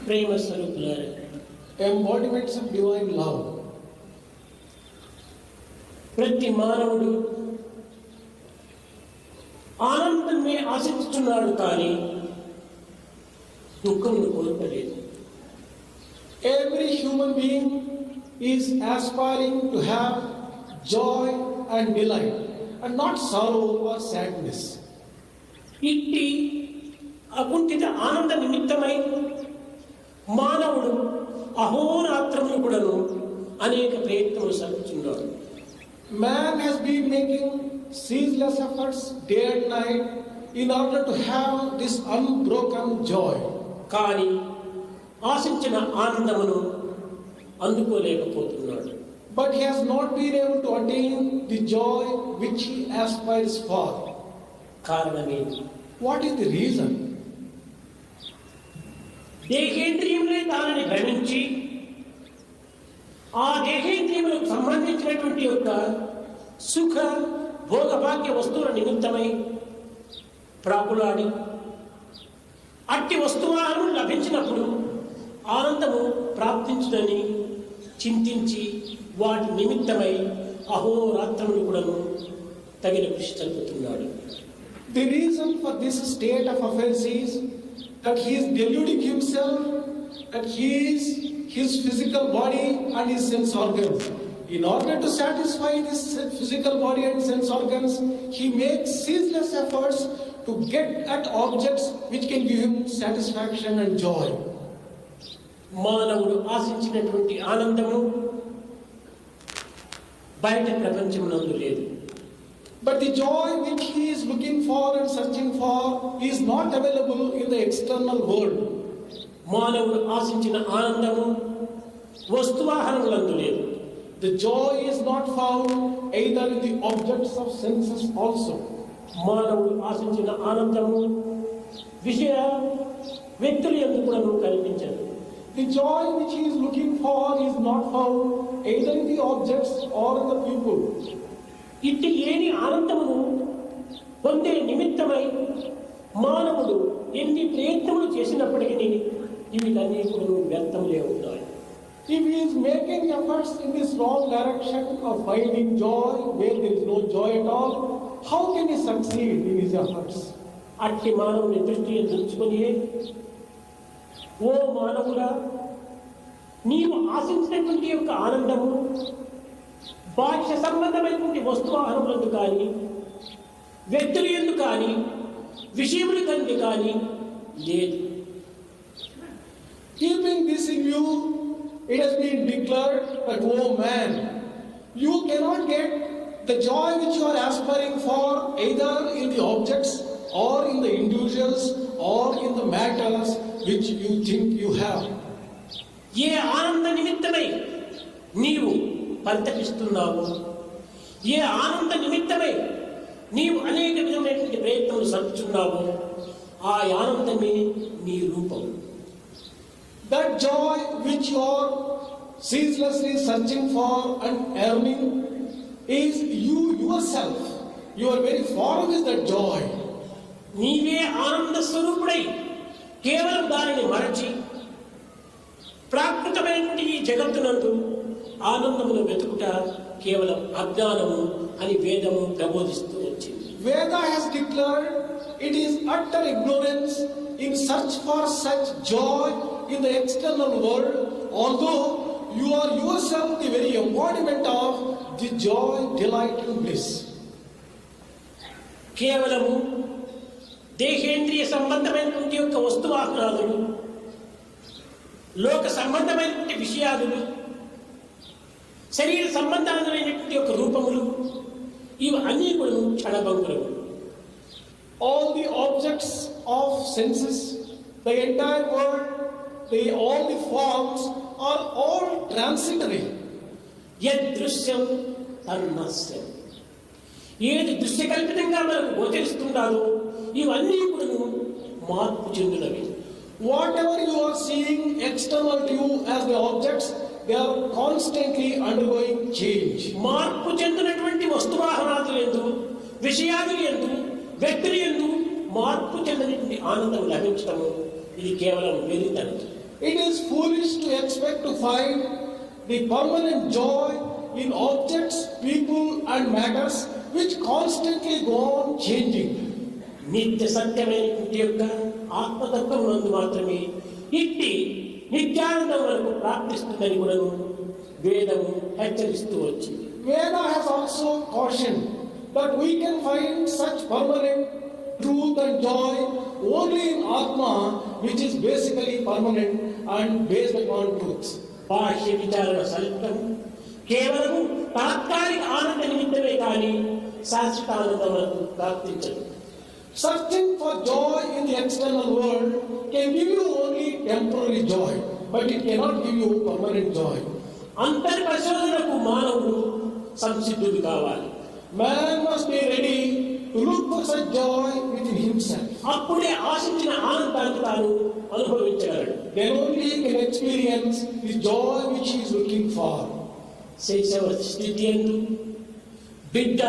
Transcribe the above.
ప్రేమ స్వరూపులారా, embodiments of divine love. ప్రతి మానవుడు ఆనందాన్ని ఆశిస్తున్నాడు, కానీ దుఃఖమును కోరుకోలేదు. Every human being is aspiring to have joy and delight and not sorrow or sadness. ఇట్టి అకుంఠిత ఆనంద నిమిత్తమై మానవుడు అహోరాత్రములు కూడాను అనేక ప్రయత్నములు సాగుతున్నాడు. Man has been making ceaseless efforts day and night in order to have this unbroken joy. కానీ ఆశించిన ఆనందమును అందుకోలేకపోతున్నాడు. But he has not been able to attain the joy which he aspires for. కారణమేంటి? What is the reason? దేహేంద్రియములే దానిని భ్రమించి ఆ దేహేంద్రియములకు సంబంధించినటువంటి యొక్క సుఖ భోగభాగ్య వస్తువుల నిమిత్తమై ప్రాకులాడి అట్టి వస్తువులను లభించినప్పుడు ఆనందము ప్రాప్తించుదని చింతించి వాటి నిమిత్తమై అహోరాత్రములు కూడాను తగిన కృషి జరుపుతున్నాడు. The reason for this state of affairs is that he is deluding himself that he is his physical body and his sense organs. In order to satisfy this physical body and sense organs, he makes ceaseless efforts to get at objects which can give him satisfaction and joy. మానవుడు ఆశించినటువంటి ఆనందము బయట ప్రపంచమునందు లేదు. But the joy which he is looking for and searching for is not available in the external world. మానవుడు ఆశించిన ఆనందము వస్తువాహనములందు లేదు. The joy is not found either in the objects of senses also. మానవుడు ఆశించిన ఆనందము విషయ వ్యక్తుల యందు కూడాను కనిపించదు. The joy which he is looking for is not found either in the objects or in the people. ఇట్టి లేని ఆనందమును పొందే నిమిత్తమై మానవుడు ఎన్ని ప్రయత్నములు చేసినప్పటికీ ఇవిటన్నీ కూడా వ్యర్థములే ఉన్నాయి. If he is making efforts in this wrong direction of finding joy where there is no joy at all, how can he succeed in his efforts? అట్టి మానవుని దృష్టి ఉంచుకొని, ఓ మానవుడా, నీవు ఆశించినటువంటి యొక్క ఆనందము బాహ్య సంబంధమైనటువంటి వస్తువాహనములందు కానీ వ్యక్తుల యందు కానీ విషయముల కంటే కానీ లేదు. Keeping this in view, it has been declared that, oh man, you cannot get the joy which you are aspiring for either in the objects or in the individuals or in the matters which you think you have. ఏ ఆనంద నిమిత్తమై నీవు పరితపిస్తున్నావు, ఏ ఆనంద నిమిత్తమై నీవు అనేక విధమైనటువంటి ప్రయత్నాలు సరుపుచున్నావు, ఆ ఆనందమే నీ రూపం. That joy which you are ceaselessly searching for and earning is you yourself. Your very form is that joy. నీవే ఆనంద స్వరూపుడై కేవలం దానిని మరచి ప్రాకృతమైనటువంటి ఈ జగత్తునందు ఆనందమును వెతుకుట కేవలం అజ్ఞానము అని వేదము ప్రబోధిస్తూ వచ్చింది. Veda has declared it is utter ignorance in search for such joy in the external world, although you are yourself the very embodiment of the joy, delight and bliss. కేవలము దేహేంద్రియ సంబంధమైనటువంటి యొక్క వస్తువాహనాదులు, లోక సంబంధమైనటువంటి విషయాదులు, శరీర సంబంధమైనటువంటి యొక్క రూపములు, ఇవి అన్నీ కూడా క్షణభంగురము. All the objects of senses, the entire world, all the forms are all transitory. యదృశ్యం తన్నస్యం. ఏది దృశ్యకల్పితంగా మనకు గోచరిస్తుండాలో ఇవన్నీ కూడా మార్పు చెందినవి. Whatever you are seeing external to you as the objects, they are constantly undergoing change. మార్పు చెందినటువంటి వస్తువాహనాదులు ఎందు, విషయాదులు ఎందు, వ్యక్తులు ఎందు మార్పు చెందినటువంటి ఆనందం లభించటము ఇది కేవలం వెలితనం. It is foolish to expect to find the permanent joy in objects, people, and matters which constantly go on changing. నిత్య సత్యమైనటువంటి యొక్క ఆత్మతత్వం నందు మాత్రమే ఇట్టి నిత్యానందం వరకు ప్రాప్తిస్తుందని కూడా వేదము హెచ్చరిస్తూ వచ్చింది. Veda has also cautioned that we can find such permanent truth and joy only in Atma, which is basically permanent and based upon truth. బాహ్య విచారణ సలితం కేవలం తాత్కాలిక ఆనంద నిమిత్తమే కానీ శాశ్వత ఆనందం మనకు ప్రాప్తించదు. Searching for joy in the external world can give you only temporary joy, but it cannot give you permanent joy. అంతర్ పరిశోధనకు మానవుడు సంసిద్ధుడు కావాలి. Man must be ready to look for such joy within himself. అప్పుడే ఆశించిన ఆనందాన్ని తాను అనుభవించగలడు. Then only he can experience the joy which he is looking for. శైశవ స్థితి యందు బిడ్డ